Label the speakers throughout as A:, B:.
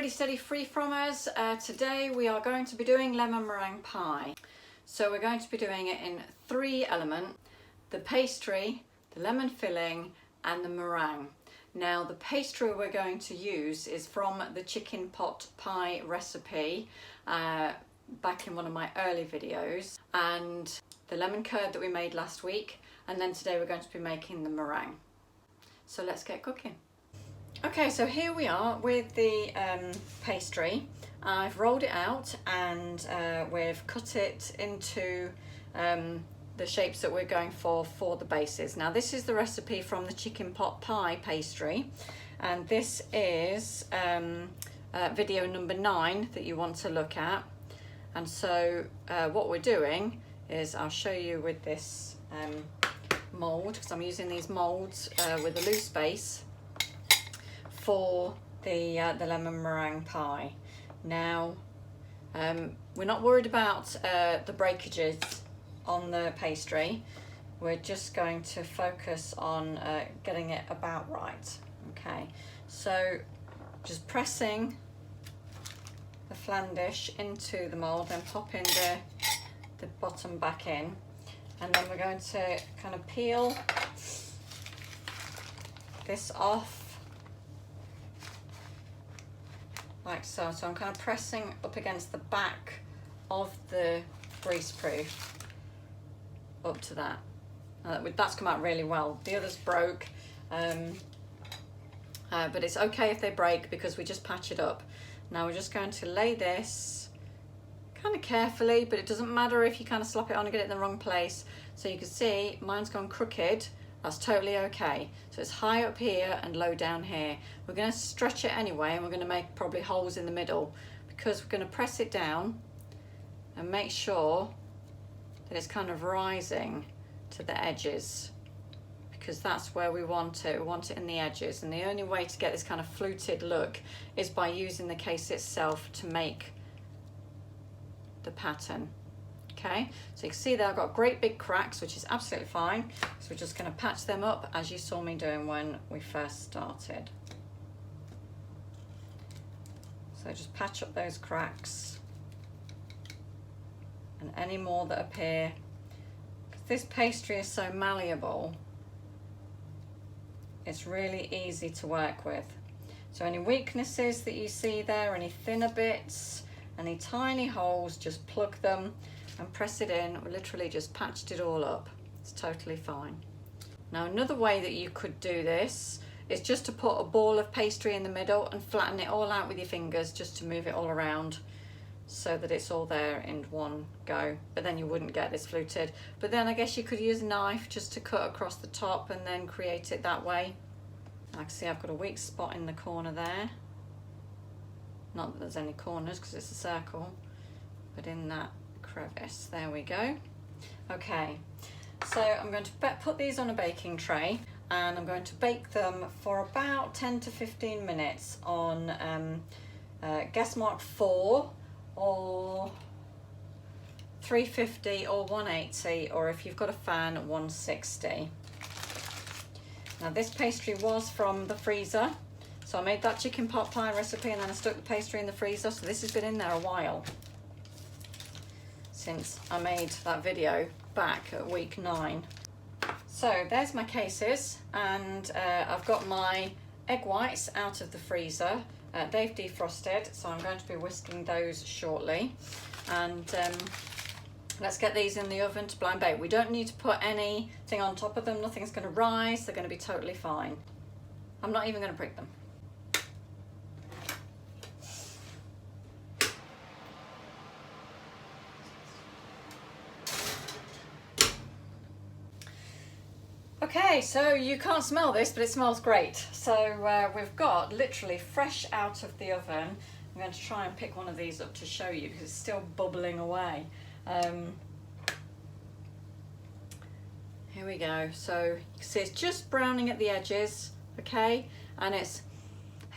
A: Steady Freefromers. Today we are going to be doing lemon meringue pie. So we're going to be doing it in 3 elements: the pastry, the lemon filling and the meringue. Now the pastry we're going to use is from the chicken pot pie recipe back in one of my early videos, and the lemon curd that we made last week, and then today we're going to be making the meringue. So let's get cooking. Okay, so here we are with the pastry. I've rolled it out and we've cut it into the shapes that we're going for the bases. Now this is the recipe from the chicken pot pie pastry, and this is video number 9 that you want to look at. And so what we're doing is, I'll show you with this mould, because I'm using these moulds with a loose base for the lemon meringue pie. Now we're not worried about the breakages on the pastry. We're just going to focus on getting it about right. Okay, so just pressing the flan dish into the mould, then popping the bottom back in, and then we're going to kind of peel this off like so. So I'm kind of pressing up against the back of the greaseproof up to that. That's come out really well. The others broke, but it's okay if they break because we just patch it up. Now we're just going to lay this kind of carefully, but it doesn't matter if you kind of slap it on and get it in the wrong place. So you can see mine's gone crooked. That's totally okay. So it's high up here and low down here. We're going to stretch it anyway, and we're going to make probably holes in the middle, because we're going to press it down and make sure that it's kind of rising to the edges, because that's where we want it. We want it in the edges, and the only way to get this kind of fluted look is by using the case itself to make the pattern. Okay, so you can see there I've got great big cracks, which is absolutely fine. So we're just going to patch them up as you saw me doing when we first started. So just patch up those cracks and any more that appear. Because this pastry is so malleable, it's really easy to work with. So any weaknesses that you see there, any thinner bits, any tiny holes, just plug them and press it in. We literally just patched it all up. It's totally fine. Now another way that you could do this is just to put a ball of pastry in the middle and flatten it all out with your fingers, just to move it all around so that it's all there in one go. But then you wouldn't get this fluted. But then I guess you could use a knife just to cut across the top and then create it that way. I can see I've got a weak spot in the corner there. Not that there's any corners because it's a circle, but in that crevice, there we go. Okay, so I'm going to put these on a baking tray, and I'm going to bake them for about 10 to 15 minutes on gas mark 4 or 350 or 180, or if you've got a fan, 160. Now this pastry was from the freezer, so I made that chicken pot pie recipe and then I stuck the pastry in the freezer, so this has been in there a while since I made that video back at week 9. So there's my cases, and I've got my egg whites out of the freezer. They've defrosted, so I'm going to be whisking those shortly. And let's get these in the oven to blind bake. We don't need to put anything on top of them. Nothing's going to rise. They're going to be totally fine. I'm not even going to prick them. Okay, so you can't smell this, but it smells great. So we've got literally fresh out of the oven. I'm going to try and pick one of these up to show you because it's still bubbling away. Here we go. So you can see it's just browning at the edges, okay? And it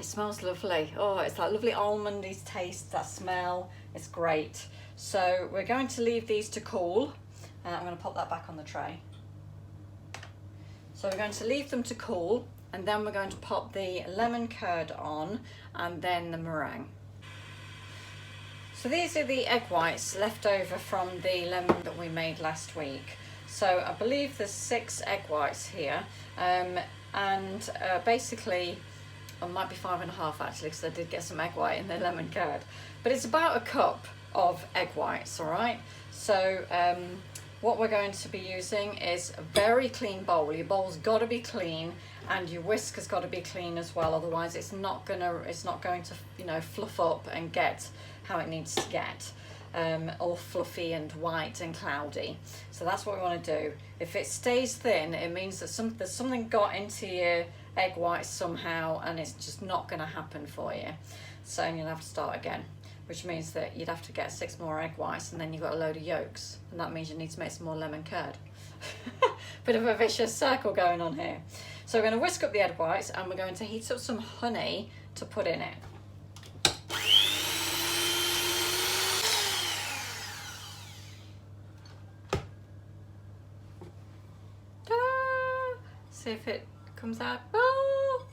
A: smells lovely. Oh, it's like lovely almondy taste, that smell. It's great. So we're going to leave these to cool. I'm going to pop that back on the tray. So we're going to leave them to cool, and then we're going to pop the lemon curd on, and then the meringue. So these are the egg whites left over from the lemon that we made last week. So I believe there's 6 egg whites here, and basically, or it might be 5.5 actually, because I did get some egg white in the lemon curd. But it's about a cup of egg whites, all right? So what we're going to be using is a very clean bowl. Your bowl's got to be clean, and your whisk has got to be clean as well. Otherwise, it's not going to, you know, fluff up and get how it needs to get, all fluffy and white and cloudy. So that's what we want to do. If it stays thin, it means that there's something got into your egg whites somehow, and it's just not going to happen for you. So you'll have to start again, which means that you'd have to get 6 more egg whites, and then you've got a load of yolks, and that means you need to make some more lemon curd. Bit of a vicious circle going on here. So we're going to whisk up the egg whites, and we're going to heat up some honey to put in it. Ta-da! See if it comes out. Oh!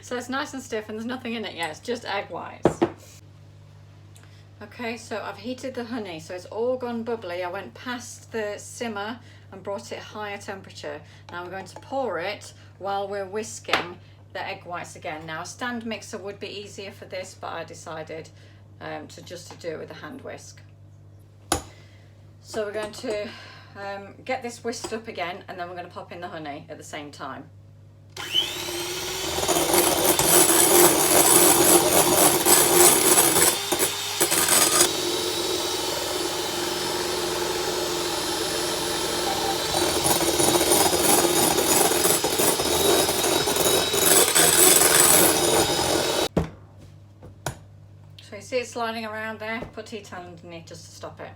A: So it's nice and stiff, and there's nothing in it yet. It's just egg whites. Okay, so I've heated the honey, so it's all gone bubbly. I went past the simmer and brought it higher temperature. Now we're going to pour it while we're whisking the egg whites again. Now a stand mixer would be easier for this, but I decided to do it with a hand whisk. So we're going to get this whisked up again, and then we're going to pop in the honey at the same time. So you see it sliding around there? Put tea towel underneath just to stop it.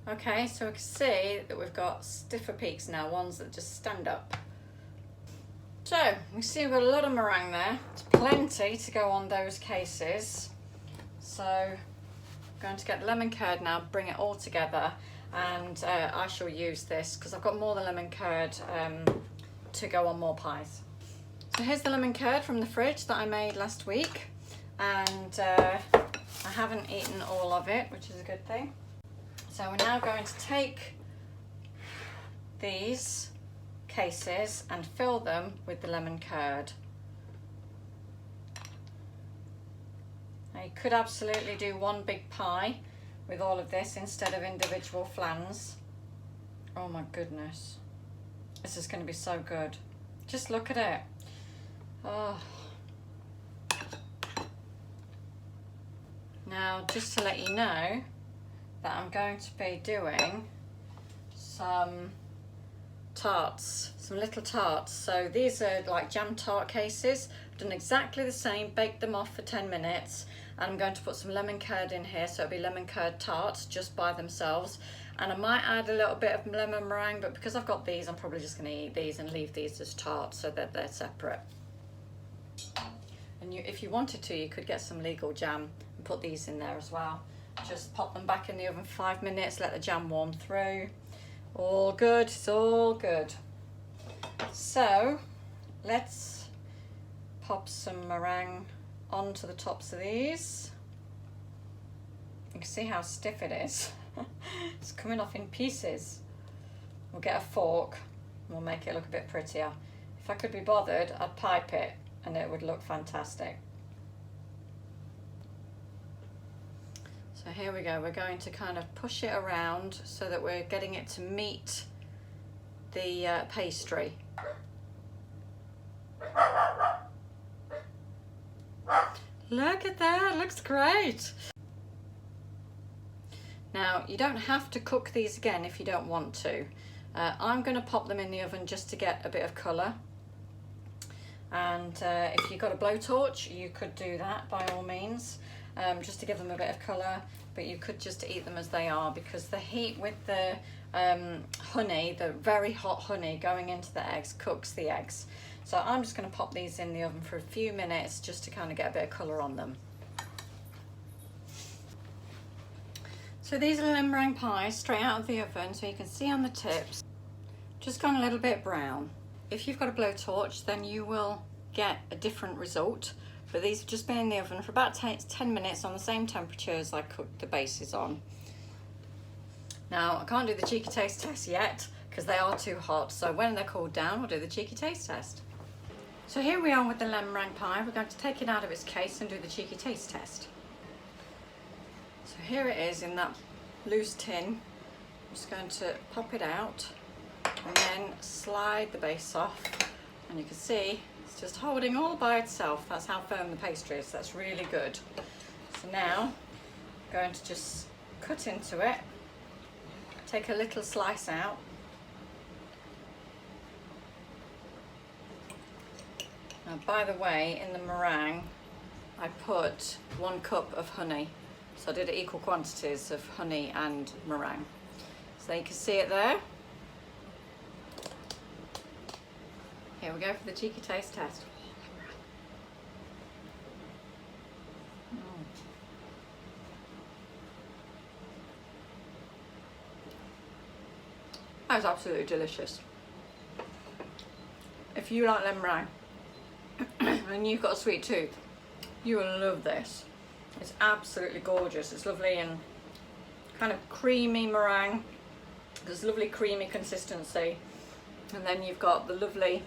A: Okay, so we can see that we've got stiffer peaks now, ones that just stand up. So, we see we've got a lot of meringue there. There's plenty to go on those cases. So, I'm going to get the lemon curd now, bring it all together, and I shall use this because I've got more than lemon curd to go on more pies. So here's the lemon curd from the fridge that I made last week, and I haven't eaten all of it, which is a good thing. So we're now going to take these cases and fill them with the lemon curd. Now you could absolutely do one big pie with all of this instead of individual flans. Oh my goodness. This is going to be so good. Just look at it. Oh. Now, just to let you know that I'm going to be doing some tarts, some little tarts. So these are like jam tart cases. I've done exactly the same, baked them off for 10 minutes, and I'm going to put some lemon curd in here, so it'll be lemon curd tarts just by themselves. And I might add a little bit of lemon meringue, but because I've got these, I'm probably just going to eat these and leave these as tarts so that they're separate. And if you wanted to, you could get some legal jam and put these in there as well. Just pop them back in the oven for 5 minutes, let the jam warm through. All good, it's all good. So let's pop some meringue onto the tops of these. You can see how stiff it is. It's coming off in pieces. We'll get a fork and we'll make it look a bit prettier. If I could be bothered, I'd pipe it and it would look fantastic. So here we go, we're going to kind of push it around so that we're getting it to meet the pastry. Look at that, looks great. Now, you don't have to cook these again if you don't want to. I'm going to pop them in the oven just to get a bit of colour. And if you've got a blowtorch, you could do that by all means, just to give them a bit of colour, but you could just eat them as they are, because the heat with the honey, the very hot honey going into the eggs, cooks the eggs. So I'm just going to pop these in the oven for a few minutes just to kind of get a bit of colour on them. So these are lemon meringue pies straight out of the oven, so you can see on the tips, just gone a little bit brown. If you've got a blowtorch, then you will get a different result, but these have just been in the oven for about 10 minutes on the same temperature as I cooked the bases on. Now, I can't do the cheeky taste test yet because they are too hot, so when they're cooled down, we'll do the cheeky taste test. So here we are with the lemon meringue pie. We're going to take it out of its case and do the cheeky taste test. So here it is in that loose tin. I'm just going to pop it out and then slide the base off, and you can see it's just holding all by itself. That's how firm the pastry is. That's really good. So now I'm going to just cut into it, take a little slice out, now by the way, in the meringue I put 1 cup of honey, so I did equal quantities of honey and meringue, so you can see it there. Here we go for the cheeky taste test. That is absolutely delicious. If you like lemon meringue and you've got a sweet tooth, you will love this. It's absolutely gorgeous. It's lovely and kind of creamy meringue. There's lovely creamy consistency, and then you've got the lovely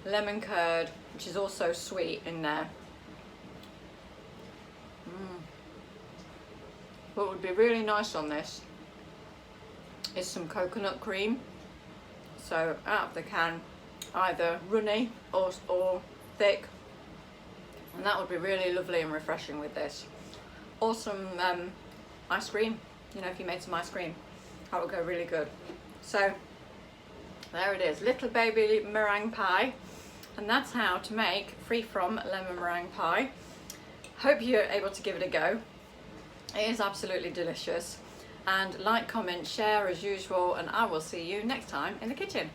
A: lemon curd, which is also sweet in there. What would be really nice on this is some coconut cream. So out of the can, either runny or thick, and that would be really lovely and refreshing with this. Or some ice cream, you know, if you made some ice cream, that would go really good. So there it is, little baby meringue pie, and that's how to make Freefrom lemon meringue pie. Hope you're able to give it a go. It is absolutely delicious. And like, comment, share as usual, and I will see you next time in the kitchen.